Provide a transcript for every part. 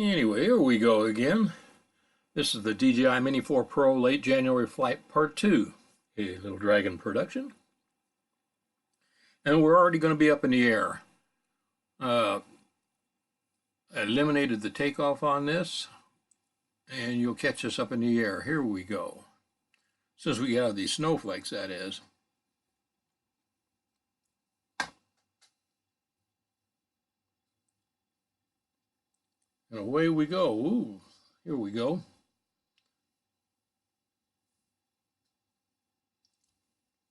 Anyway, here we go again. This is the DJI Mini4 Pro late January flight part 2, a Little Dragon production. And we're already going to be up in the air. I eliminated the takeoff on this, and you'll catch us up in the air. Here we go. Since we have these snowflakes, that is. And away we go. Ooh, here we go.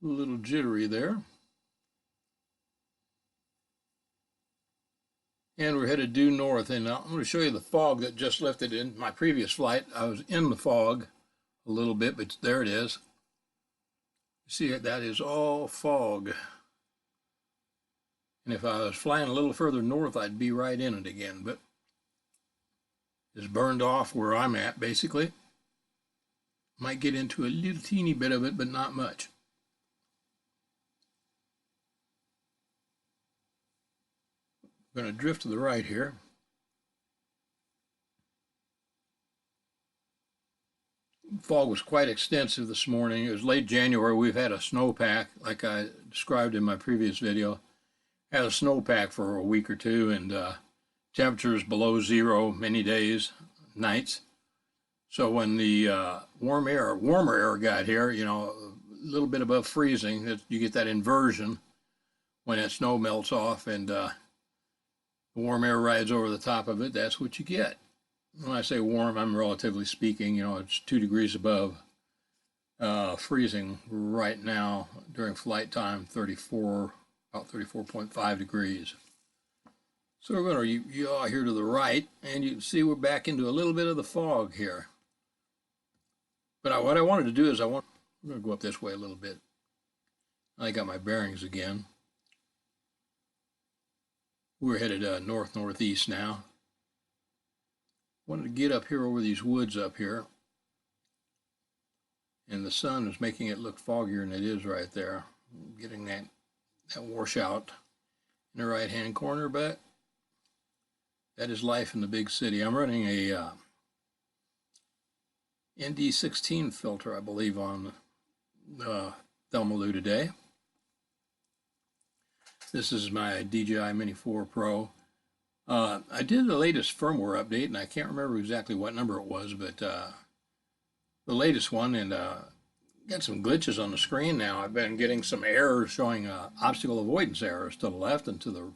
A little jittery there. And we're headed due north, and I'm going to show you the fog that just lifted in my previous flight. I was in the fog a little bit, but there it is. You see it? That is all fog. And if I was flying a little further north, I'd be right in it again, but it's burned off where I'm at, basically. Might get into a little teeny bit of it, but not much. I'm going to drift to the right here. Fog was quite extensive this morning. It was late January. We've had a snowpack, like I described in my previous video. Had a snowpack for a week or two, and temperatures below zero many days, nights. So when the warmer air got here, you know, a little bit above freezing, you get that inversion when that snow melts off and the warm air rides over the top of it. That's what you get. When I say warm, I'm relatively speaking, you know, it's 2 degrees above freezing right now during flight time, about 34.5 degrees. So we're going to yaw here to the right, and you can see we're back into a little bit of the fog here. But what I wanted to do is we're going to go up this way a little bit. I got my bearings again. We're headed north-northeast now. Wanted to get up here over these woods up here. And the sun is making it look foggier than it is right there. Getting that washout in the right-hand corner, but that is life in the big city. I'm running a ND16 filter, I believe, on Thermaloo today. This is my DJI Mini4 Pro. I did the latest firmware update, and I can't remember exactly what number it was, but the latest one, and got some glitches on the screen now. I've been getting some errors showing obstacle avoidance errors to the left and to the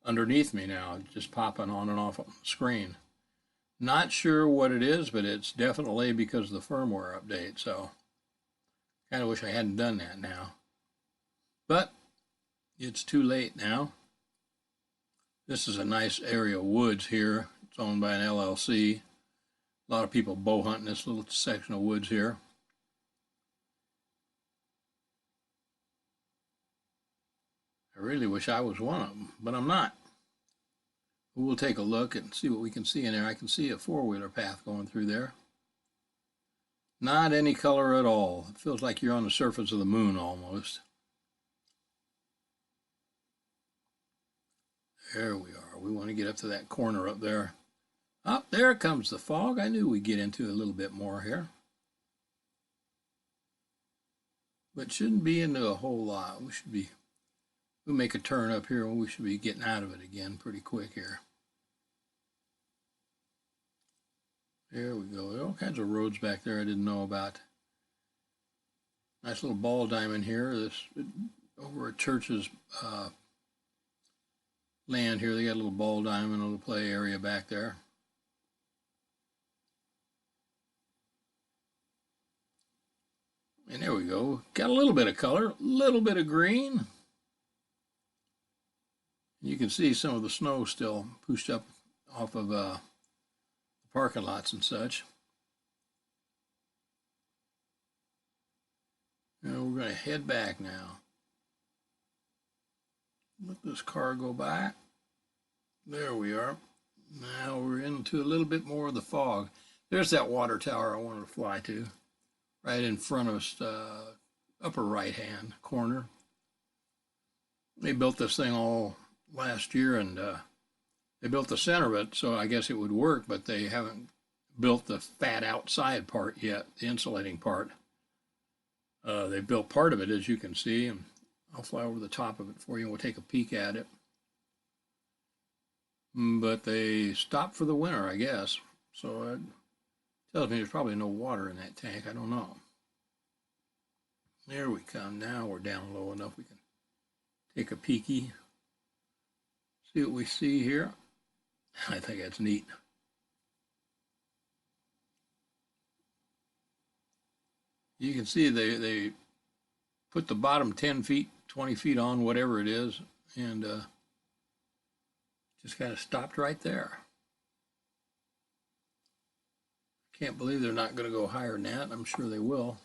underneath me now, just popping on and off on the screen. Not sure what it is, but it's definitely because of the firmware update, so kind of wish I hadn't done that now. But it's too late now. This is a nice area of woods here. It's owned by an LLC. A lot of people bow hunt in this little section of woods here. I really wish I was one of them, but I'm not. We'll take a look and see what we can see in there. I can see a four-wheeler path going through there. Not any color at all. It feels like you're on the surface of the moon almost. There we are. We want to get up to that corner up there. Up there comes the fog. I knew we'd get into a little bit more here. But shouldn't be into a whole lot. We'll make a turn up here and we should be getting out of it again pretty quick here. There we go. There are all kinds of roads back there I didn't know about. Nice little ball diamond here. Over at Church's land here, they got a little ball diamond, a little play area back there. And there we go. Got a little bit of color, a little bit of green. You can see some of the snow still pushed up off of the parking lots and such. And we're going to head back now. Let this car go by. There we are. Now we're into a little bit more of the fog. There's that water tower I wanted to fly to, right in front of us, upper right-hand corner. They built this thing all last year, and They built the center of it, so I guess it would work, but they haven't built the fat outside part yet, the insulating part. They built part of it, as you can see, and I'll fly over the top of it for you and we'll take a peek at it. But they stopped for the winter, I guess. So it tells me there's probably no water in that tank. I don't know. There we come. Now we're down low enough we can take a peeky. See what we see here. I think that's neat. You can see they put the bottom 10 feet, 20 feet on, whatever it is, and just kind of stopped right there. Can't believe they're not going to go higher than that. I'm sure they will.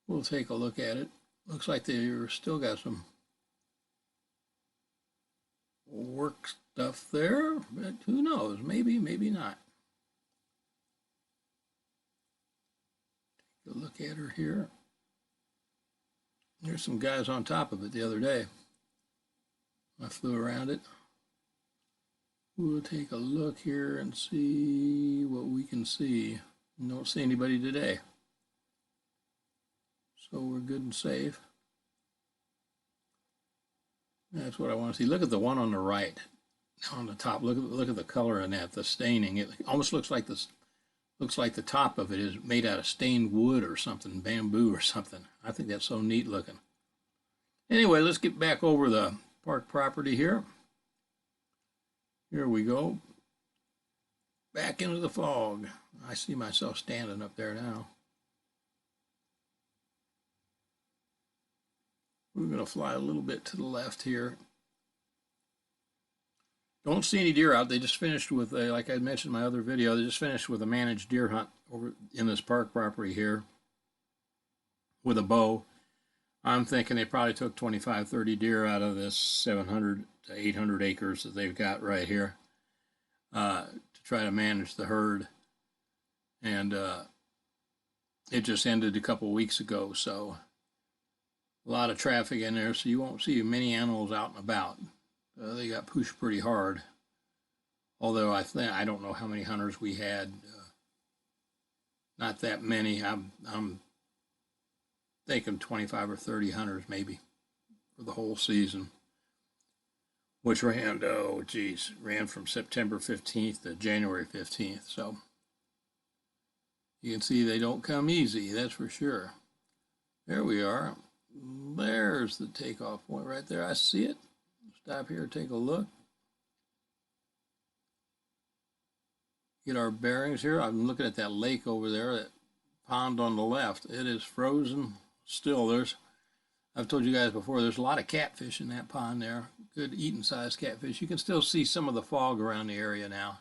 We'll take a look at it. Looks like they've still got some work stuff there, but who knows? Maybe, maybe not. Take a look at her here. There's some guys on top of it the other day. I flew around it. We'll take a look here and see what we can see. Don't see anybody today. So we're good and safe. That's what I want to see. Look at the one on the right, on the top. Look at the color in that, the staining. It almost looks like this. Looks like the top of it is made out of stained wood or something, bamboo or something. I think that's so neat looking. Anyway, let's get back over the park property here. Here we go. Back into the fog. I see myself standing up there now. We're going to fly a little bit to the left here. Don't see any deer out. They just finished with a, like I mentioned in my other video, they just finished with a managed deer hunt over in this park property here with a bow. I'm thinking they probably took 25, 30 deer out of this 700 to 800 acres that they've got right here to try to manage the herd. And it just ended a couple weeks ago, so a lot of traffic in there, so you won't see many animals out and about. They got pushed pretty hard. Although I don't know how many hunters we had. Not that many. I'm thinking 25 or 30 hunters maybe for the whole season, which ran, ran from September 15th to January 15th. So you can see they don't come easy, that's for sure. There we are. There's the takeoff point right there. I see it. Stop here, take a look. Get our bearings here. I'm looking at that lake over there, that pond on the left. It is frozen still. I've told you guys before, there's a lot of catfish in that pond there. Good eating sized catfish. You can still see some of the fog around the area now.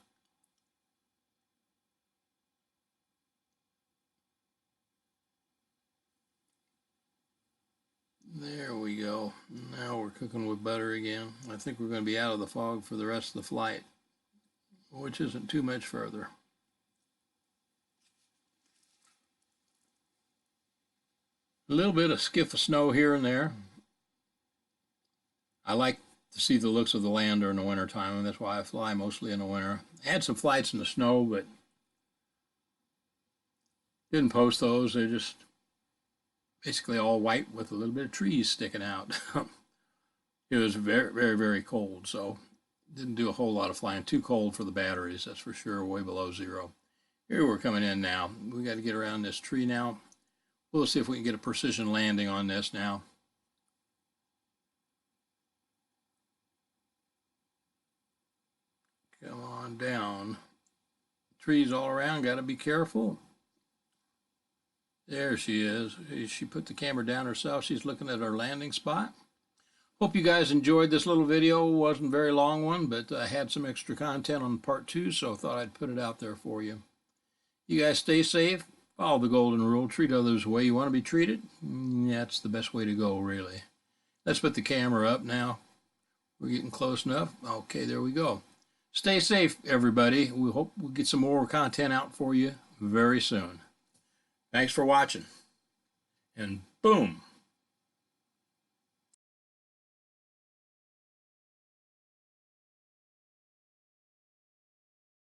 There we go. Now we're cooking with butter again. I think we're going to be out of the fog for the rest of the flight, which isn't too much further. A little bit of skiff of snow here and there. I like to see the looks of the land during the winter time, and that's why I fly mostly in the winter. I had some flights in the snow, but didn't post those. They're just basically all white with a little bit of trees sticking out. It was very, very, very cold, so didn't do a whole lot of flying. Too cold for the batteries, that's for sure, way below zero. Here we're coming in now. We got to get around this tree now. We'll see if we can get a precision landing on this now. Come on down. Trees all around, got to be careful. There she is. She put the camera down herself. She's looking at her landing spot. Hope you guys enjoyed this little video. It wasn't a very long one, but I had some extra content on part 2, so I thought I'd put it out there for you. You guys stay safe. Follow the golden rule. Treat others the way you want to be treated. That's the best way to go, really. Let's put the camera up now. We're getting close enough. Okay, there we go. Stay safe, everybody. We hope we'll get some more content out for you very soon. Thanks for watching. And boom.